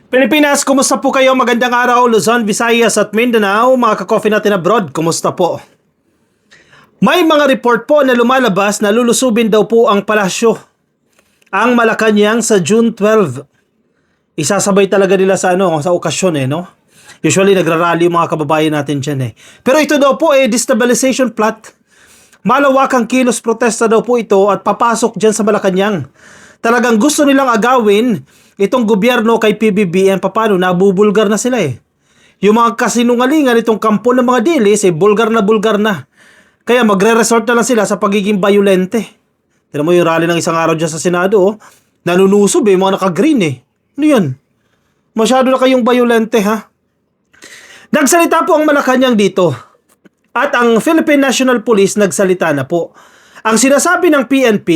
Pilipinas, kumusta po kayo? Magandang araw, Luzon, Visayas at Mindanao. Mga ka-coffee natin abroad, kumusta po? May mga report po na lumalabas na lulusubin daw po ang palasyo, ang Malacanang sa June 12. Isasabay talaga nila sa sa okasyon no? Usually nagrarally yung mga kababayan natin dyan Pero ito daw po destabilization plot. Malawakang kilos protesta daw po ito at papasok dyan sa Malacanang. Talagang gusto nilang agawin itong gobyerno kay PBBM. Paano? Nabubulgar na sila Yung mga kasinungalingan itong kampo ng mga dilis bulgar na. Kaya magre-resort na lang sila sa pagiging bayolente. Tignan mo yung rally ng isang araw dyan sa Senado nanunusob mga naka-green Ano yan? Masyado na kayong bayolente Nagsalita po ang Malacanang dito. At ang Philippine National Police nagsalita na po. Ang sinasabi ng PNP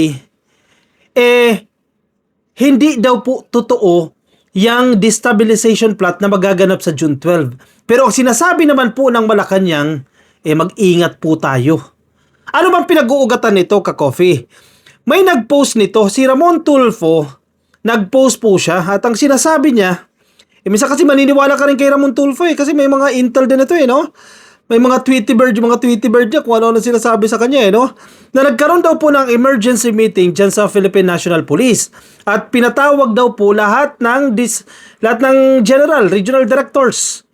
hindi daw po totoo yung destabilization plot na magaganap sa June 12. Pero ang sinasabi naman po ng Malacanang, mag-ingat po tayo. Ano bang pinag-uugatan nito, ka-coffee? May nag-post nito, si Ramon Tulfo, nag-post po siya, at ang sinasabi niya, minsan kasi maniniwala ka rin kay Ramon Tulfo kasi may mga intel din ito no? May mga Tweety Bird niya kung ano sinasabi sa kanya no? Na nagkaroon daw po ng emergency meeting dyan sa Philippine National Police at pinatawag daw po lahat ng general, regional directors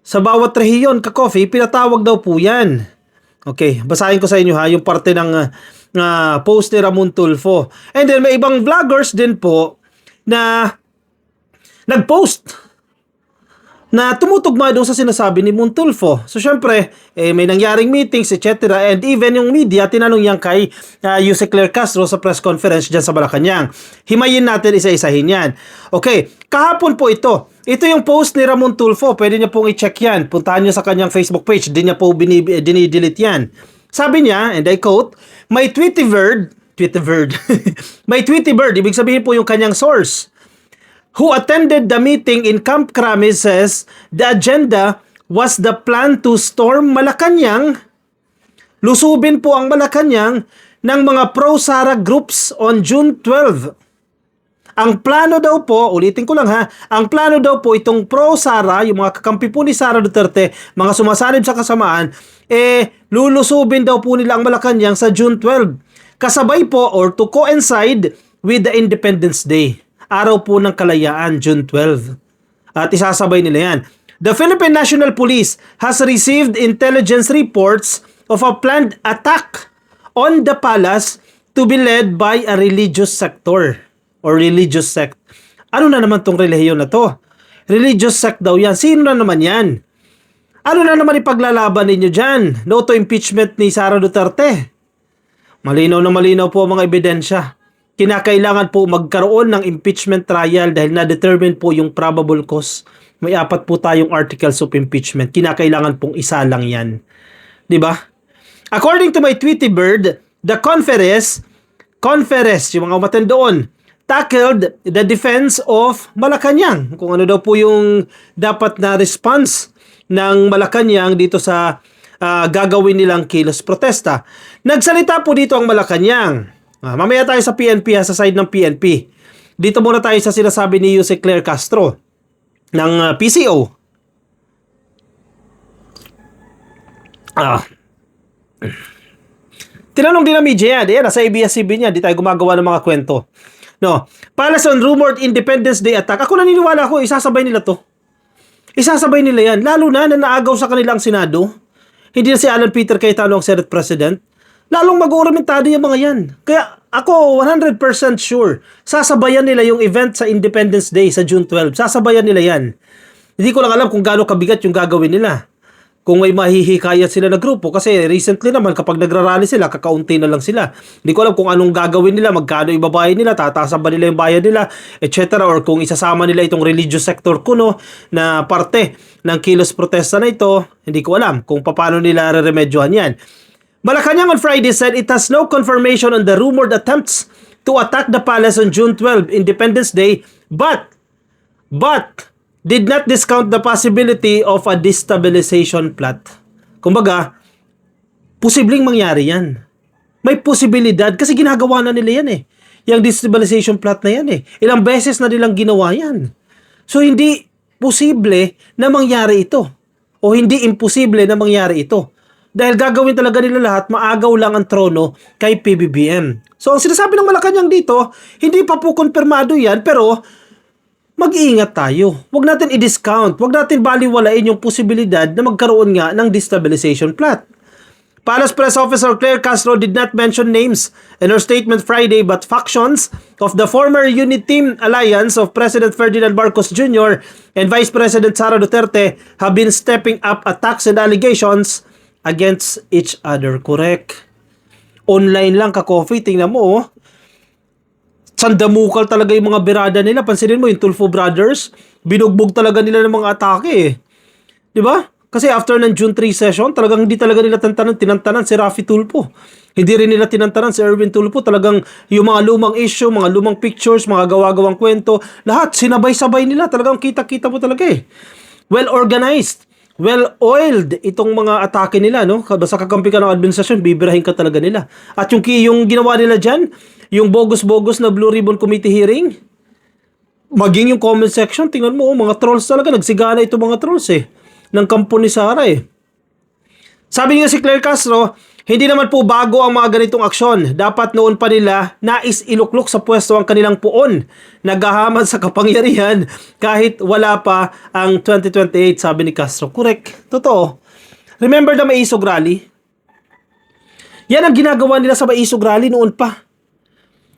sa bawat rehiyon, ka-coffee, pinatawag daw po yan. Okay, basahin ko sa inyo yung parte ng post ni Ramon Tulfo. And then may ibang vloggers din po na nag-post na tumutugma doon sa sinasabi ni Montulfo. So, syempre, may nangyaring meetings, etc. And even yung media, tinanong yan kay Jose Claire Castro sa press conference dyan sa Malacanang. Himayin natin, isa-isahin yan. Okay, kahapon po ito. Ito yung post ni Ramon Tulfo. Pwede niya pong i-check yan. Puntahan niyo sa kanyang Facebook page. Di niya po dinidelete yan. Sabi niya, and I quote, may Tweety Bird, may Tweety Bird, ibig sabihin po yung kanyang source, who attended the meeting in Camp Crame says the agenda was the plan to storm Malacanang. Lusubin po ang Malacanang ng mga pro-Sara groups on June 12. Ang plano daw po, ulitin ko lang ang plano daw po itong pro-Sara, yung mga kakampi po ni Sara Duterte, mga sumasanib sa kasamaan, lulusubin daw po nila ang Malacanang sa June 12. Kasabay po or to coincide with the Independence Day. Araw po ng Kalayaan, June 12. At isasabay nila yan. The Philippine National Police has received intelligence reports of a planned attack on the palace to be led by a religious sector or religious sect. Ano na naman tong relihiyon na to? Religious sect daw yan. Sino na naman yan? Ano na naman ipaglalaban ninyo dyan? No to impeachment ni Sara Duterte. Malinaw na malinaw po ang mga ebidensya. Kinakailangan po magkaroon ng impeachment trial dahil na-determine po yung probable cause. May 4 po tayong articles of impeachment. Kinakailangan pong isa lang yan. Diba? According to my Tweety Bird, the conference, yung mga umatan doon, tackled the defense of Malacanang. Kung ano daw po yung dapat na response ng Malacanang dito sa gagawin nilang kilos protesta. Nagsalita po dito ang Malacanang. Mamaya tayo sa PNP sa side ng PNP. Dito muna tayo sa sinasabi ni Jose Claire Castro ng PCO. Tinanong din ng media yan. Nasa ABS-CBN niya. Di tayo gumagawa ng mga kwento. No. Palace on rumored Independence Day attack. Ako naniniwala ko, isasabay nila to. Isasabay nila yan. Lalo na naagaw sa kanilang Senado. Hindi na si Alan Peter Cayetano ang Senate President. Lalong mag-uuramentado yung mga yan. Kaya ako 100% sure, sasabayan nila yung event sa Independence Day sa June 12. Sasabayan nila yan. Hindi ko lang alam kung gaano kabigat yung gagawin nila. Kung may mahihikayat sila na grupo. Kasi recently naman kapag nagrarally sila, kakaunti na lang sila. Hindi ko alam kung anong gagawin nila, magkano ibabayad nila, tatasan ba nila yung bayad nila, etc. Or kung isasama nila itong religious sector kuno na parte ng kilos protesta na ito, hindi ko alam kung paano nila re-remedyohan yan. Malacanang on Friday said it has no confirmation on the rumored attempts to attack the palace on June 12, Independence Day, but did not discount the possibility of a destabilization plot. Kumbaga, posibleng mangyari yan. May posibilidad kasi ginagawa na nila yan Yung destabilization plot na yan Ilang beses na nilang ginawa yan. So hindi posible na mangyari ito. O hindi imposible na mangyari ito. Dahil gagawin talaga nila lahat, maagaw lang ang trono kay PBBM. So ang sinasabi ng Malacanang dito, hindi pa po konfirmado yan, pero mag-iingat tayo. Huwag natin i-discount. Huwag natin baliwalain yung posibilidad na magkaroon nga ng destabilization plot. Palace Press Officer Claire Castro did not mention names in her statement Friday, but factions of the former Unit Team Alliance of President Ferdinand Marcos Jr. and Vice President Sara Duterte have been stepping up attacks and allegations against each other. Correct. Online lang ka-coffee. Tingnan mo, oh. Sandamukal talaga yung mga birada nila. Pansinin mo yung Tulfo Brothers. Binugbog talaga nila ng mga atake eh. Di ba? Kasi after ng June 3 session, talagang hindi talaga nila tinantanan si Raffy Tulfo. Hindi rin nila tinantanan si Erwin Tulfo. Talagang yung mga lumang issue, mga lumang pictures, mga gawa-gawang kwento, lahat sinabay-sabay nila. Talagang kita-kita mo talaga eh. Well-organized, well-oiled itong mga atake nila, no? Basta kakampi ka ng administrasyon, bibirahin ka talaga nila. At yung ginawa nila dyan, yung bogus-bogus na Blue Ribbon Committee hearing, maging yung comment section, tingnan mo, mga trolls talaga, nagsigana itong mga trolls eh, ng kampo ni Sara eh. Sabi niya si Claire Castro, hindi naman po bago ang mga ganitong aksyon. Dapat noon pa nila nais iluklok sa pwesto ang kanilang puon. Naghahamon sa kapangyarihan kahit wala pa ang 2028, sabi ni Castro. Correct. Totoo. Remember the Maisog Rally? Yan ang ginagawa nila sa Maisog Rally noon pa.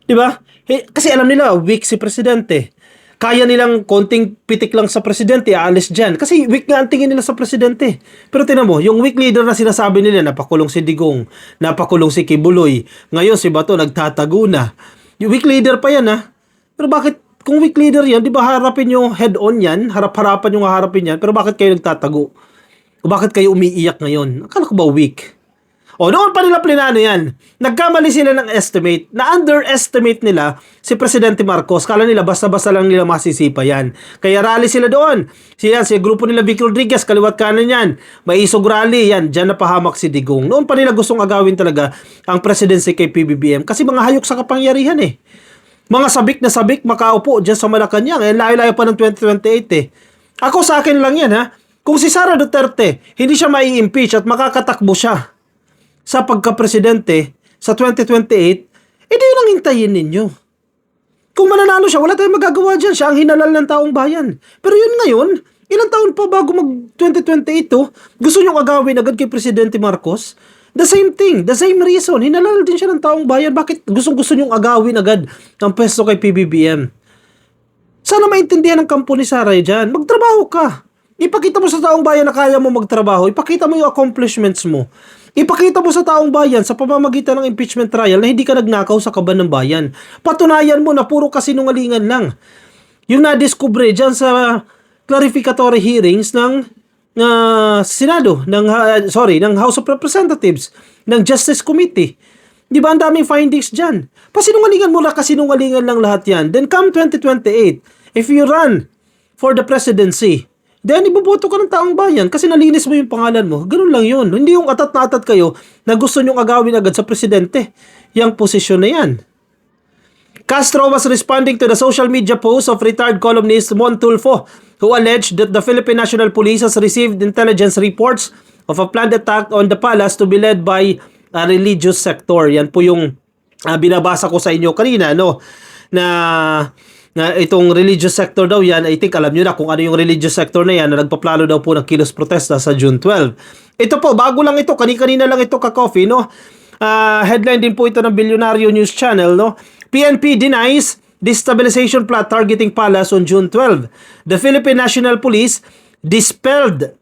Diba? Kasi alam nila, weak si Presidente. Kaya nilang konting pitik lang sa Presidente, aalis dyan. Kasi weak nga ang tingin nila sa Presidente. Pero tinan mo, yung weak leader na sinasabi nila, napakulong si Digong, napakulong si Kibuloy, ngayon si Bato nagtatago na. Yung weak leader pa yan ha. Pero bakit, kung weak leader yan, di ba harapin nyo head-on yan? Harap-harapan yung haharapin yan. Pero bakit kayo nagtatago? O bakit kayo umiiyak ngayon? Akala ko ba weak? O noon pa nila plinano yan. Nagkamali sila ng estimate. Na-underestimate nila si Presidente Marcos. Kala nila basta-basta lang nila masisipa yan. Kaya rally sila doon. Si grupo nila Vic Rodriguez, kaliwat kanan yan. Maisog rally yan. Diyan napahamak si Digong. Noon pa nila gustong agawin talaga ang presidency kay PBBM. Kasi mga hayok sa kapangyarihan eh. Mga sabik na sabik makaupo dyan sa Malacanang. Layo-layo pa ng 2028 eh. Ako sa akin lang yan ha. Kung si Sara Duterte, hindi siya mai-impeach at makakatakbo siya sa pagka-presidente sa 2028, edi yun ang hintayin ninyo. Kung mananalo siya, wala tayong magagawa dyan. Siya ang hinalal ng taong bayan. Pero yun ngayon, ilang taon pa bago mag-2028 gusto nyong agawin agad kay Presidente Marcos? The same thing, the same reason. Hinalal din siya ng taong bayan. Bakit gusto nyong agawin agad ng pwesto kay PBBM? Sana maintindihan ng kampo ni Sara dyan. Magtrabaho ka. Ipakita mo sa taong bayan na kaya mo magtrabaho. Ipakita mo yung accomplishments mo. Ipakita mo sa taong bayan sa pamamagitan ng impeachment trial na hindi ka nagnakaw sa kaban ng bayan. Patunayan mo na puro kasinungalingan lang. Yung nadiskubre dyan sa clarificatory hearings ng Senado, ng House of Representatives, ng Justice Committee. Di ba ang daming findings dyan? Pasinungalingan mo na kasinungalingan lang lahat yan. Then come 2028, if you run for the presidency, then iboboto ka ng taong bayan kasi nalinis mo yung pangalan mo. Ganun lang yun. Hindi yung atat na atat kayo na gusto nyong agawin agad sa presidente. Yang posisyon na yan. Castro was responding to the social media post of retired columnist Mon Tulfo, who alleged that the Philippine National Police has received intelligence reports of a planned attack on the palace to be led by a religious sector. Yan po yung binabasa ko sa inyo kanina, no? Na itong religious sector daw yan, I think alam nyo na kung ano yung religious sector na yan na nagpaplano daw po ng kilos protesta sa June 12. Ito po, bago lang ito, kanina lang ito ka-coffee, no? Headline din po ito ng Bilyonaryo News Channel, no? PNP denies destabilization plot targeting palace on June 12. The Philippine National Police dispelled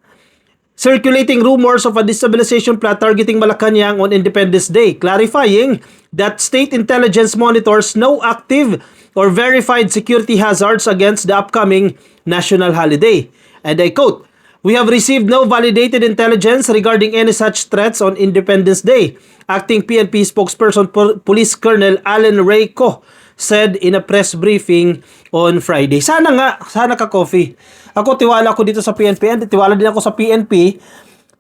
circulating rumors of a destabilization plot targeting Malacanang on Independence Day, clarifying that state intelligence monitors no active or verified security hazards against the upcoming national holiday. And I quote, "We have received no validated intelligence regarding any such threats on Independence Day," acting PNP spokesperson Police Colonel Allen Reyco said in a press briefing on Friday. Sana ka-coffee. Ako, tiwala ako dito sa PNP and tiwala din ako sa PNP.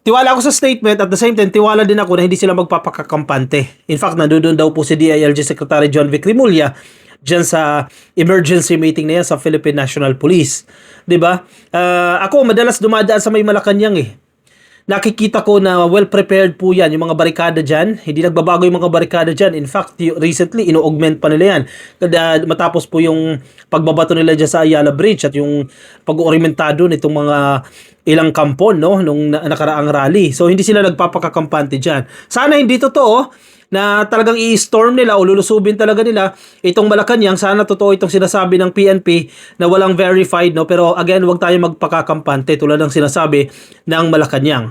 Tiwala ako sa statement at the same time, tiwala din ako na hindi sila magpapakakampante. In fact, nandoon daw po si DILG Secretary John Vic Rimulya dyan sa emergency meeting na yan sa Philippine National Police. 'Di ba? Ako madalas dumadaan sa may Malacanang eh. Nakikita ko na well prepared po yan, yung mga barikada dyan. Hindi nagbabago yung mga barikada dyan. In fact, recently, ino-augment pa nila yan. Matapos po yung pagbabato nila dyan sa Ayala Bridge at yung pag-orimentado nitong mga ilang kampon, no, nung nakaraang rally. So, hindi sila nagpapakakampante dyan. Sana hindi totoo na talagang i-storm nila o lulusubin talaga nila itong Malacanang. Sana totoo itong sinasabi ng PNP na walang verified, no? Pero again, huwag tayo magpakakampante tulad ng sinasabi ng Malacanang.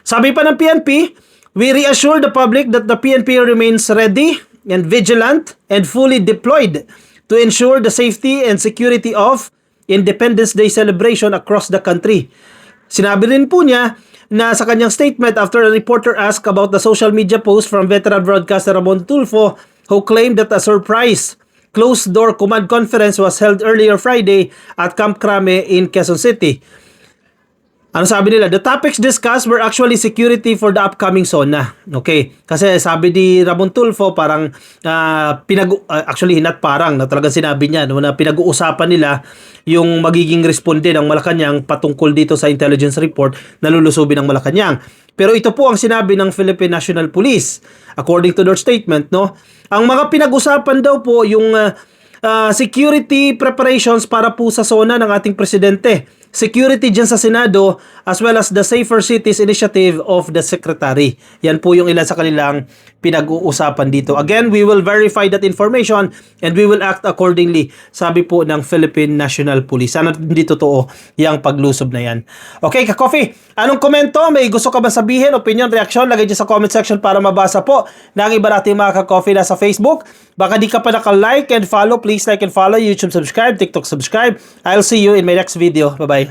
Sabi pa ng PNP, we reassure the public that the PNP remains ready and vigilant and fully deployed to ensure the safety and security of Independence Day celebration across the country. Sinabi rin po niya na sa kanyang statement after a reporter asked about the social media post from veteran broadcaster Ramon Tulfo, who claimed that a surprise closed-door command conference was held earlier Friday at Camp Crame in Quezon City. Ano sabi nila? The topics discussed were actually security for the upcoming SONA. Okay. Kasi sabi ni Ramon Tulfo parang actually not parang na talagang sinabi niya no, na pinag-uusapan nila yung magiging responde ng Malacanang patungkol dito sa intelligence report na lulusubin ng Malacanang. Pero ito po ang sinabi ng Philippine National Police according to their statement, no. Ang mga pinag-usapan daw po yung security preparations para po sa SONA ng ating presidente. Security dyan sa Senado as well as the Safer Cities Initiative of the Secretary. Yan po yung ilan sa kanilang pinag-uusapan dito. Again, we will verify that information and we will act accordingly, sabi po ng Philippine National Police. Sana hindi totoo yung paglusob na yan. Okay, ka-coffee, anong komento? May gusto ka ba sabihin? Opinion, reaction? Lagay dyan sa comment section para mabasa po ng iba natin mga ka-coffee na sa Facebook. Baka di ka pa naka-like and follow, please like and follow. YouTube subscribe, TikTok subscribe. I'll see you in my next video. Bye-bye.